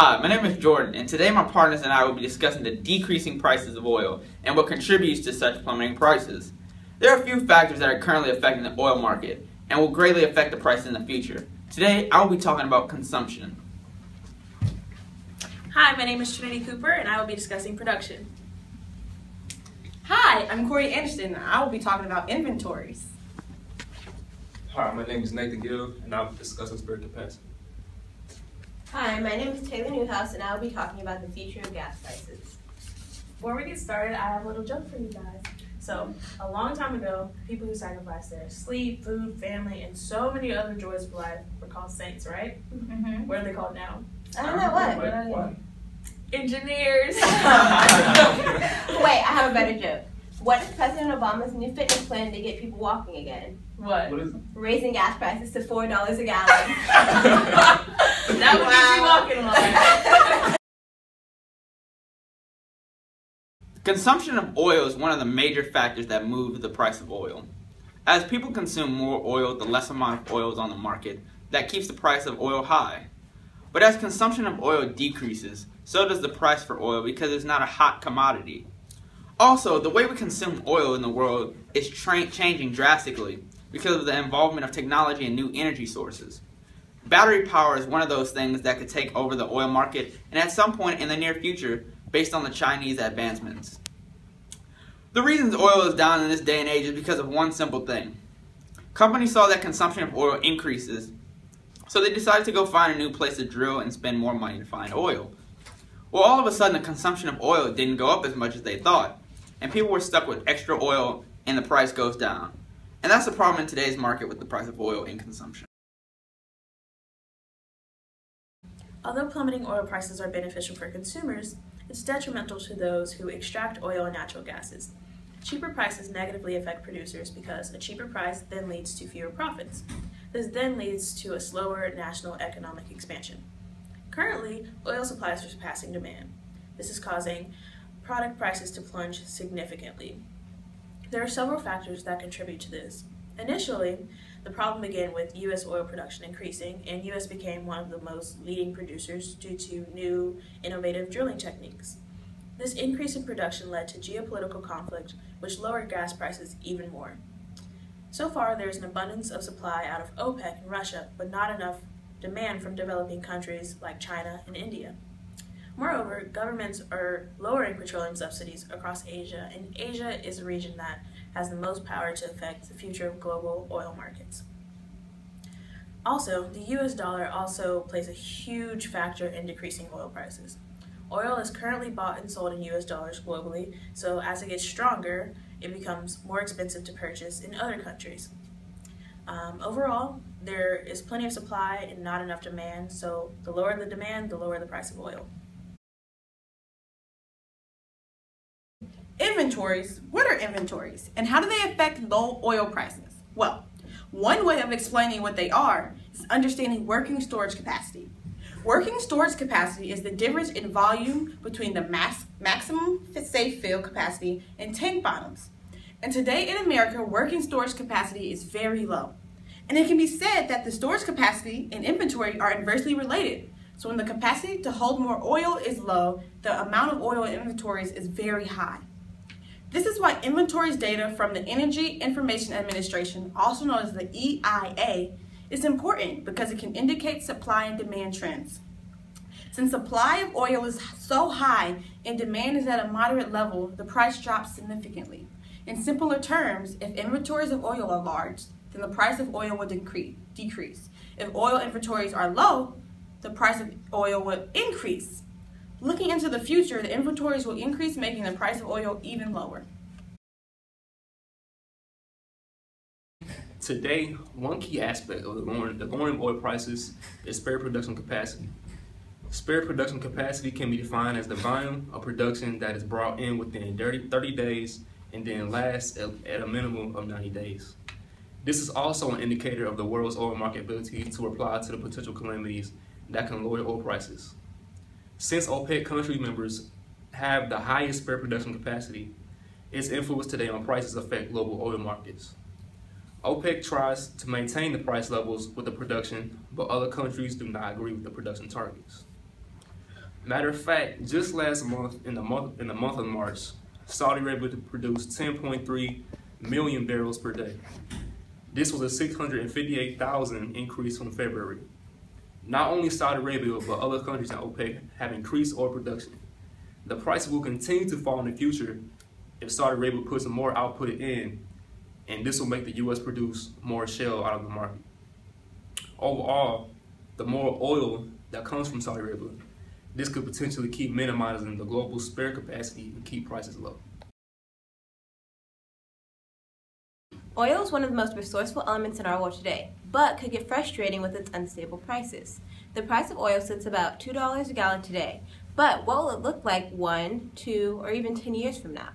Hi, my name is Jordan, and today my partners and I will be discussing the decreasing prices of oil and what contributes to such plummeting prices. There are a few factors that are currently affecting the oil market and will greatly affect the price in the future. Today, I will be talking about consumption. Hi, my name is Trinity Cooper, and I will be discussing production. Hi, I'm Corey Anderson, and I will be talking about inventories. Hi, my name is Nathan Gill, and I'll be discussing spare capacity. Hi, my name is Taylor Newhouse, and I will be talking about the future of gas prices. Before we get started, I have a little joke for you guys. So, a long time ago, people who sacrificed their sleep, food, family, and so many other joys of life were called saints, right? Mm-hmm. What are they called now? I don't know what. What? Engineers. Wait, I have a better joke. What is President Obama's new fitness plan to get people walking again? What? What is it? Raising gas prices to $4 a gallon. That would get you walking along. Consumption of oil is one of the major factors that move the price of oil. As people consume more oil, the less amount of oil is on the market. That keeps the price of oil high. But as consumption of oil decreases, so does the price for oil because it's not a hot commodity. Also, the way we consume oil in the world is changing drastically because of the involvement of technology and new energy sources. Battery power is one of those things that could take over the oil market and at some point in the near future based on the Chinese advancements. The reasons oil is down in this day and age is because of one simple thing. Companies saw that consumption of oil increases, so they decided to go find a new place to drill and spend more money to find oil. Well, all of a sudden the consumption of oil didn't go up as much as they thought, and people were stuck with extra oil and the price goes down. And that's the problem in today's market with the price of oil and consumption. Although plummeting oil prices are beneficial for consumers, it's detrimental to those who extract oil and natural gases. Cheaper prices negatively affect producers because a cheaper price then leads to fewer profits. This then leads to a slower national economic expansion. Currently, oil supply is surpassing demand. This is causing product prices to plunge significantly. There are several factors that contribute to this. Initially, the problem began with U.S. oil production increasing, and U.S. became one of the most leading producers due to new, innovative drilling techniques. This increase in production led to geopolitical conflict, which lowered gas prices even more. So far, there is an abundance of supply out of OPEC and Russia, but not enough demand from developing countries like China and India. Moreover, governments are lowering petroleum subsidies across Asia, and Asia is a region that has the most power to affect the future of global oil markets. Also, the US dollar also plays a huge factor in decreasing oil prices. Oil is currently bought and sold in US dollars globally, so as it gets stronger, it becomes more expensive to purchase in other countries. Overall, there is plenty of supply and not enough demand, so the lower the demand, the lower the price of oil. Inventories. What are inventories, and how do they affect low oil prices? Well, one way of explaining what they are is understanding working storage capacity. Working storage capacity is the difference in volume between the maximum safe fill capacity and tank bottoms. And today in America, working storage capacity is very low. And it can be said that the storage capacity and inventory are inversely related. So when the capacity to hold more oil is low, the amount of oil in inventories is very high. This is why inventories data from the Energy Information Administration, also known as the EIA, is important because it can indicate supply and demand trends. Since supply of oil is so high and demand is at a moderate level, the price drops significantly. In simpler terms, if inventories of oil are large, then the price of oil will decrease. If oil inventories are low, the price of oil will increase. Looking into the future, the inventories will increase, making the price of oil even lower. Today, one key aspect of the lowering oil prices is spare production capacity. Spare production capacity can be defined as the volume of production that is brought in within 30 days and then lasts at a minimum of 90 days. This is also an indicator of the world's oil market ability to reply to the potential calamities that can lower oil prices. Since OPEC country members have the highest spare production capacity, its influence today on prices affect global oil markets. OPEC tries to maintain the price levels with the production, but other countries do not agree with the production targets. Matter of fact, just last month, in the month of March, Saudi Arabia produced 10.3 million barrels per day. This was a 658,000 increase from February. Not only Saudi Arabia, but other countries in OPEC have increased oil production. The price will continue to fall in the future if Saudi Arabia puts more output in, and this will make the U.S. produce more shale out of the market. Overall, the more oil that comes from Saudi Arabia, this could potentially keep minimizing the global spare capacity and keep prices low. Oil is one of the most resourceful elements in our world today, but could get frustrating with its unstable prices. The price of oil sits about $2 a gallon today, but what will it look like 1, 2, or even 10 years from now?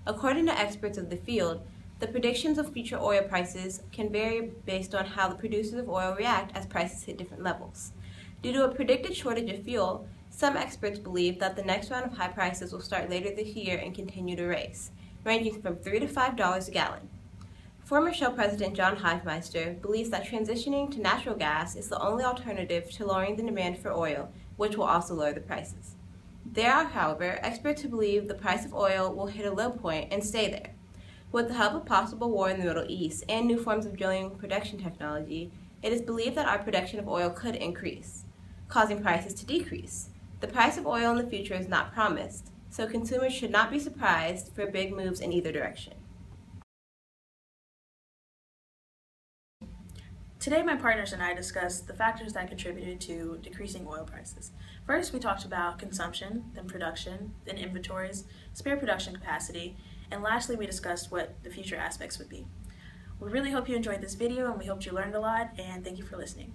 According to experts of the field, the predictions of future oil prices can vary based on how the producers of oil react as prices hit different levels. Due to a predicted shortage of fuel, some experts believe that the next round of high prices will start later this year and continue to rise, ranging from $3 to $5 a gallon. Former Shell President John Hifmeister believes that transitioning to natural gas is the only alternative to lowering the demand for oil, which will also lower the prices. There are, however, experts who believe the price of oil will hit a low point and stay there. With the help of possible war in the Middle East and new forms of drilling production technology, it is believed that our production of oil could increase, causing prices to decrease. The price of oil in the future is not promised, so consumers should not be surprised for big moves in either direction. Today, my partners and I discussed the factors that contributed to decreasing oil prices. First, we talked about consumption, then production, then inventories, spare production capacity, and lastly, we discussed what the future aspects would be. We really hope you enjoyed this video, and we hope you learned a lot, and thank you for listening.